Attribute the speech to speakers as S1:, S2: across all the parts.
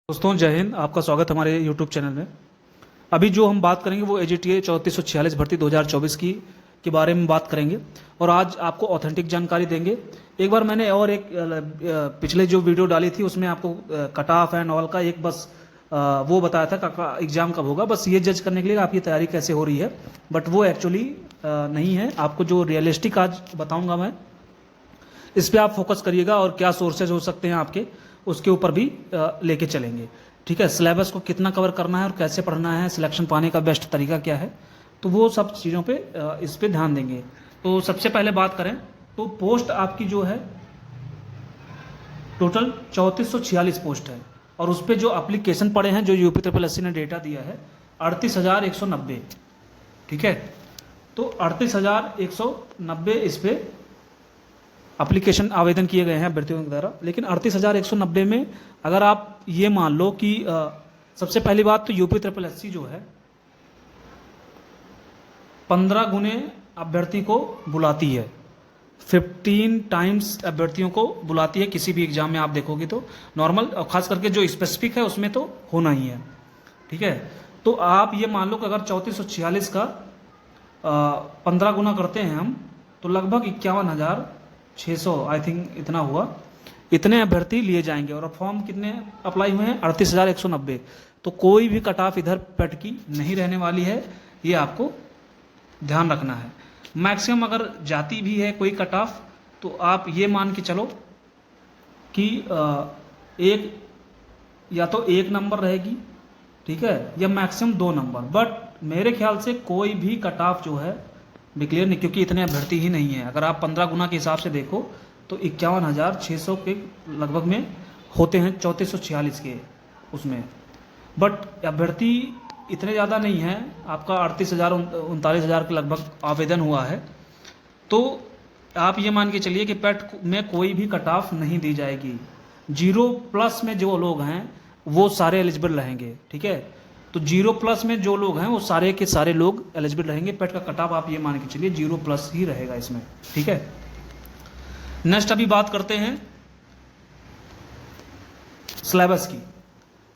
S1: दोस्तों जय हिंद। आपका स्वागत हमारे YouTube चैनल में। अभी जो हम बात करेंगे वो AGTA 3446 भर्ती 2024 की के बारे में बात करेंगे और आज आपको ऑथेंटिक जानकारी देंगे। एक बार मैंने और एक पिछले जो वीडियो डाली थी उसमें आपको कट ऑफ एंड ऑल का एक बस वो बताया था एग्जाम कब होगा, बस ये जज करने के लिए आपकी तैयारी कैसे हो रही है। बट वो एक्चुअली नहीं है। आपको जो रियलिस्टिक आज बताऊँगा मैं, इस पर आप फोकस करिएगा और क्या सोर्सेज हो सकते हैं आपके, उसके ऊपर भी लेके चलेंगे। ठीक है, सिलेबस को कितना कवर करना है और कैसे पढ़ना है, सिलेक्शन पाने का बेस्ट तरीका क्या है, तो वो सब चीज़ों पे इस पे ध्यान देंगे। तो सबसे पहले बात करें तो पोस्ट आपकी जो है टोटल 3446 पोस्ट है और उस पर जो एप्लीकेशन पड़े हैं, जो यूपी SSSC ने डेटा दिया है 38,190। ठीक है, तो 38,190 इस पे एप्लीकेशन आवेदन किए गए हैं अभ्यर्थियों के द्वारा। लेकिन 38,190 में अगर आप ये मान लो कि सबसे पहली बात तो यूपी SSSC जो है 15 गुने अभ्यर्थी को बुलाती है, 15 टाइम्स अभ्यर्थियों को बुलाती है किसी भी एग्जाम में। आप देखोगे तो नॉर्मल और खास करके जो स्पेसिफिक है उसमें तो होना ही है। ठीक है, तो आप ये मान लो कि अगर 3446 का 15 गुना करते हैं हम तो लगभग 51,600 आई थिंक इतना हुआ। इतने अभ्यर्थी लिए जाएंगे और फॉर्म कितने अप्लाई हुए हैं 38,190। तो कोई भी कट ऑफ इधर पेट की नहीं रहने वाली है, ये आपको ध्यान रखना है। मैक्सिमम अगर जाती भी है कोई कट ऑफ तो आप ये मान के चलो कि एक या तो 1 नंबर रहेगी, ठीक है, या मैक्सिमम 2 नंबर। बट मेरे ख्याल से कोई भी कट ऑफ जो है डिक्लेयर नहीं, क्योंकि इतने अभ्यर्थी ही नहीं है। अगर आप 15 गुना के हिसाब से देखो तो 51,600 के लगभग में होते हैं 3446 के उसमें। बट अभ्यर्थी इतने ज़्यादा नहीं है, आपका 38,000 39,000 के लगभग आवेदन हुआ है। तो आप ये मान के चलिए कि पेट में कोई भी कट ऑफ नहीं दी जाएगी। 0+ में जो लोग हैं वो सारे एलिजिबल रहेंगे। ठीक है, तो 0+ में जो लोग हैं वो सारे के सारे लोग एलिजिबल रहेंगे। पेट का कट ऑफ आप ये मान के चलिए 0+ ही रहेगा इसमें। ठीक है, नेक्स्ट अभी बात करते हैं सिलेबस की।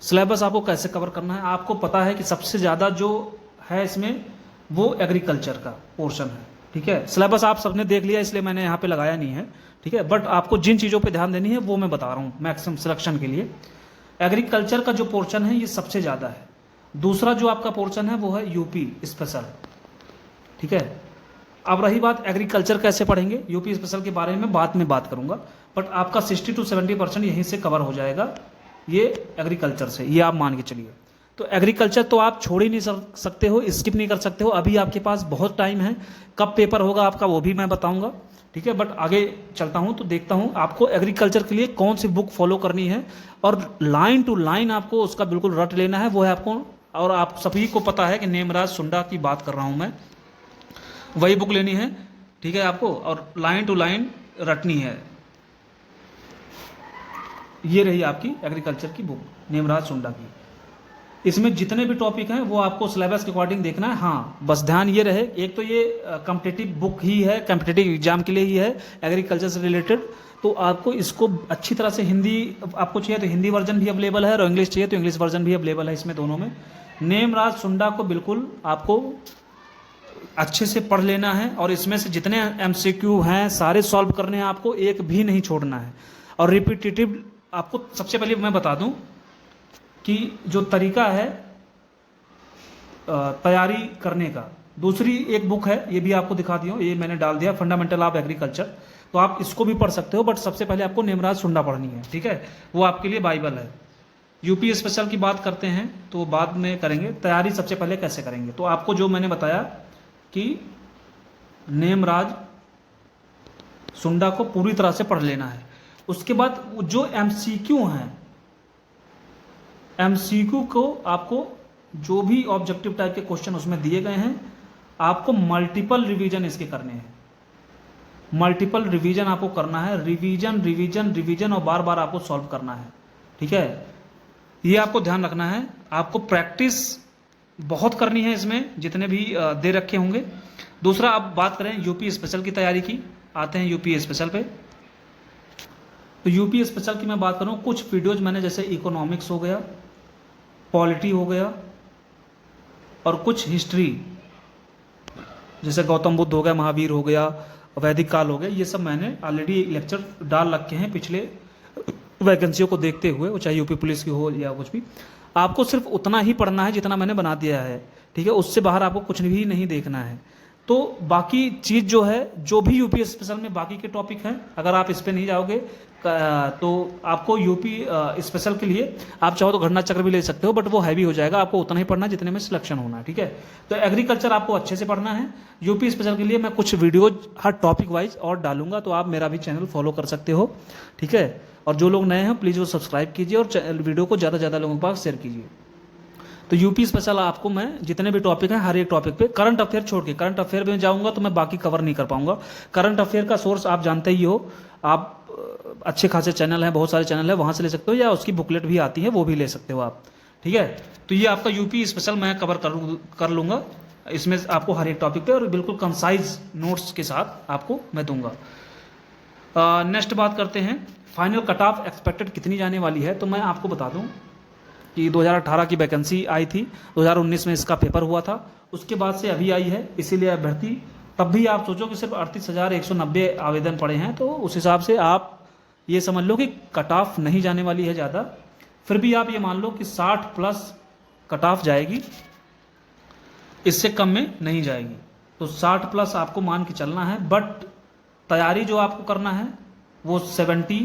S1: सिलेबस आपको कैसे कवर करना है। आपको पता है कि सबसे ज़्यादा जो है इसमें वो एग्रीकल्चर का पोर्शन है। ठीक है, सिलेबस आप सबने देख लिया इसलिए मैंने यहाँ पे लगाया नहीं है। ठीक है, बट आपको जिन चीज़ों पे ध्यान देनी है वो मैं बता रहा हूँ मैक्सिमम सिलेक्शन के लिए। एग्रीकल्चर का जो पोर्शन है ये सबसे ज़्यादा है। दूसरा जो आपका पोर्शन है वो है यूपी स्पेशल। ठीक है, अब रही बात एग्रीकल्चर कैसे पढ़ेंगे, यूपी स्पेशल के बारे में बाद में बात करूंगा। बट आपका 60 to 70% यहीं से कवर हो जाएगा ये एग्रीकल्चर से, ये आप मान के चलिए। तो एग्रीकल्चर तो आप छोड़ ही नहीं सकते हो, स्किप नहीं कर सकते हो। अभी आपके पास बहुत टाइम है, कब पेपर होगा आपका वो भी मैं बताऊंगा। ठीक है, बट आगे चलता हूं तो देखता हूं आपको एग्रीकल्चर के लिए कौन सी बुक फॉलो करनी है और लाइन टू लाइन आपको उसका बिल्कुल रट लेना है। वो है आपको, और आप सभी को पता है कि नेमराज सुंडा की बात कर रहा हूं मैं, वही बुक लेनी है। ठीक है, आपको और लाइन टू लाइन रटनी है। ये रही आपकी एग्रीकल्चर की बुक नेमराज सुंडा की। इसमें जितने भी टॉपिक हैं वो आपको सिलेबस के अकॉर्डिंग देखना है। हाँ, बस ध्यान ये रहे, एक तो ये कॉम्पिटिटिव बुक ही है, कॉम्पिटिटिव एग्जाम के लिए ही है एग्रीकल्चर से रिलेटेड। तो आपको इसको अच्छी तरह से, हिंदी आपको चाहिए तो हिंदी वर्जन भी अवेलेबल है और इंग्लिश चाहिए तो इंग्लिश वर्जन भी अवेलेबल है। इसमें दोनों में नेमराज सुंडा को बिल्कुल आपको अच्छे से पढ़ लेना है और इसमें से जितने MCQ हैं सारे सॉल्व करने हैं, आपको एक भी नहीं छोड़ना है। और रिपीटेटिव आपको सबसे पहले मैं बता दूं कि जो तरीका है तैयारी करने का, दूसरी एक बुक है, ये भी आपको दिखा दिया, ये मैंने डाल दिया, फंडामेंटल ऑफ एग्रीकल्चर। तो आप इसको भी पढ़ सकते हो, बट सबसे पहले आपको नेमराज सुंडा पढ़नी है। ठीक है, वो आपके लिए बाइबल है। यूपी स्पेशल की बात करते हैं तो बाद में करेंगे। तैयारी सबसे पहले कैसे करेंगे, तो आपको जो मैंने बताया कि नेमराज सुंडा को पूरी तरह से पढ़ लेना है। उसके बाद जो MCQ हैं, MCQ को आपको जो भी ऑब्जेक्टिव टाइप के क्वेश्चन उसमें दिए गए हैं, आपको मल्टीपल रिवीजन इसके करने हैं। मल्टीपल रिवीजन आपको करना है, रिवीजन रिवीजन रिवीजन, और बार बार आपको सॉल्व करना है। ठीक है, ये आपको ध्यान रखना है। आपको प्रैक्टिस बहुत करनी है इसमें, जितने भी दे रखे होंगे। दूसरा, अब बात करें यूपी स्पेशल की तैयारी की, आते हैं यूपी स्पेशल पे। तो यूपी स्पेशल की मैं बात करूँ, कुछ वीडियोज मैंने, जैसे इकोनॉमिक्स हो गया, पॉलिटी हो गया, और कुछ हिस्ट्री जैसे गौतम बुद्ध हो गया, महावीर हो गया, वैदिक काल हो गया, ये सब मैंने ऑलरेडी लेक्चर डाल रखे हैं पिछले वैकेंसियों को देखते हुए, वो चाहे यूपी पुलिस की हो या कुछ भी। आपको सिर्फ उतना ही पढ़ना है जितना मैंने बना दिया है, ठीक है, उससे बाहर आपको कुछ भी नहीं देखना है। तो बाकी चीज़ जो है, जो भी यूपी स्पेशल में बाकी के टॉपिक हैं, अगर आप इस पे नहीं जाओगे तो आपको यूपी स्पेशल के लिए आप चाहो तो घटना चक्र भी ले सकते हो, बट वो हैवी हो जाएगा, आपको उतना ही पढ़ना है जितने में सिलेक्शन होना है, ठीक है। तो एग्रीकल्चर आपको अच्छे से पढ़ना है। यूपी स्पेशल के लिए मैं कुछ वीडियो हर टॉपिक वाइज और डालूंगा, तो आप मेरा भी चैनल फॉलो कर सकते हो, ठीक है। और जो लोग नए हैं प्लीज़ वो सब्सक्राइब कीजिए और वीडियो को ज़्यादा से ज़्यादा लोगों के पास शेयर कीजिए। तो यूपी स्पेशल आपको मैं जितने भी टॉपिक हैं हर एक टॉपिक पे, करंट अफेयर छोड़ के, करंट अफेयर में जाऊंगा तो मैं बाकी कवर नहीं कर पाऊंगा। करंट अफेयर का सोर्स आप जानते ही हो, आप अच्छे खासे चैनल हैं, बहुत सारे चैनल हैं, वहाँ से ले सकते हो, या उसकी बुकलेट भी आती है वो भी ले सकते हो आप, ठीक है। तो ये आपका यूपी स्पेशल मैं कवर कर लूँगा, इसमें आपको हर एक टॉपिक पे और बिल्कुल कंसाइज नोट्स के साथ आपको मैं दूंगा। नेक्स्ट बात करते हैं, फाइनल कट ऑफ एक्सपेक्टेड कितनी जाने वाली है। तो मैं आपको बता दूं कि 2018 की वैकेंसी आई थी, 2019 में इसका पेपर हुआ था, उसके बाद से अभी आई है, इसीलिए अभ्यर्थी, तब भी आप सोचो कि सिर्फ 38,190 आवेदन पड़े हैं, तो उस हिसाब से आप ये समझ लो कि कट ऑफ नहीं जाने वाली है ज़्यादा। फिर भी आप ये मान लो कि 60 प्लस कट ऑफ जाएगी, इससे कम में नहीं जाएगी। तो 60 प्लस आपको मान के चलना है, बट तैयारी जो आपको करना है वो 70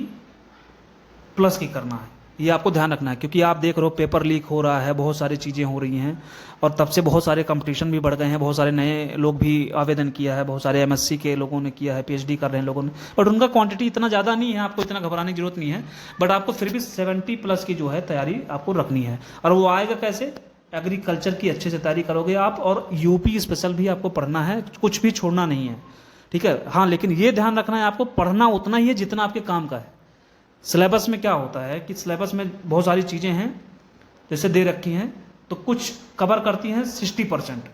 S1: प्लस की करना है, ये आपको ध्यान रखना है। क्योंकि आप देख रहे हो पेपर लीक हो रहा है, बहुत सारी चीज़ें हो रही हैं, और तब से बहुत सारे कंपटीशन भी बढ़ गए हैं, बहुत सारे नए लोग भी आवेदन किया है, बहुत सारे एमएससी के लोगों ने किया है, पीएचडी कर रहे हैं लोगों ने, बट उनका क्वांटिटी इतना ज़्यादा नहीं है, आपको इतना घबराने की जरूरत नहीं है। बट आपको फिर भी 70 प्लस की जो है तैयारी आपको रखनी है। और वो आएगा कैसे? एग्रीकल्चर की अच्छे से तैयारी करोगे आप, और यूपी स्पेशल भी आपको पढ़ना है, कुछ भी छोड़ना नहीं है, ठीक है। हाँ, लेकिन ये ध्यान रखना है आपको पढ़ना उतना ही है जितना आपके काम का है। सिलेबस में क्या होता है कि सिलेबस में बहुत सारी चीज़ें हैं जैसे दे रखी हैं, तो कुछ कवर करती हैं 60%,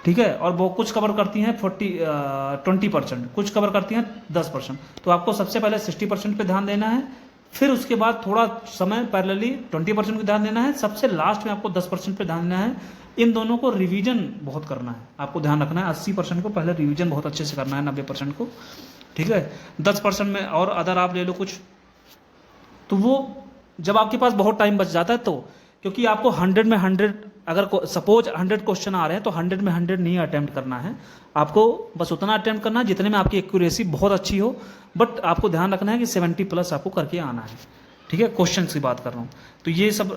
S1: ठीक है, और वो कुछ कवर करती हैं 20%, कुछ कवर करती हैं 10%। तो आपको सबसे पहले 60% पे ध्यान देना है, फिर उसके बाद थोड़ा समय पैरेलली 20% पे ध्यान देना है, सबसे लास्ट में आपको 10% पे ध्यान देना है। इन दोनों को रिवीजन बहुत करना है, आपको ध्यान रखना है। 80% को पहले रिवीजन बहुत अच्छे से करना है, 90% को, ठीक है। 10% में और अदर आप ले लो कुछ, तो वो जब आपके पास बहुत टाइम बच जाता है, तो क्योंकि आपको 100 में 100, अगर सपोज 100 क्वेश्चन आ रहे हैं तो 100 में 100 नहीं अटेम्प्ट करना है, आपको बस उतना अटेम्प्ट करना है जितने में आपकी एक्यूरेसी बहुत अच्छी हो, बट आपको ध्यान रखना है कि 70 प्लस आपको करके आना है, ठीक है। क्वेश्चन की बात कर रहा हूँ। तो ये सब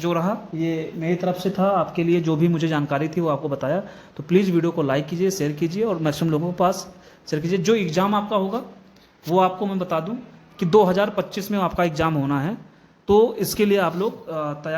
S1: जो रहा ये मेरी तरफ से था आपके लिए, जो भी मुझे जानकारी थी वो आपको बताया। तो प्लीज़ वीडियो को लाइक कीजिए, शेयर कीजिए और मैक्सिमम लोगों के पास शेयर कीजिए। जो एग्ज़ाम आपका होगा वो आपको मैं बता दूं कि 2025 में आपका एग्ज़ाम होना है, तो इसके लिए आप लोग तैयार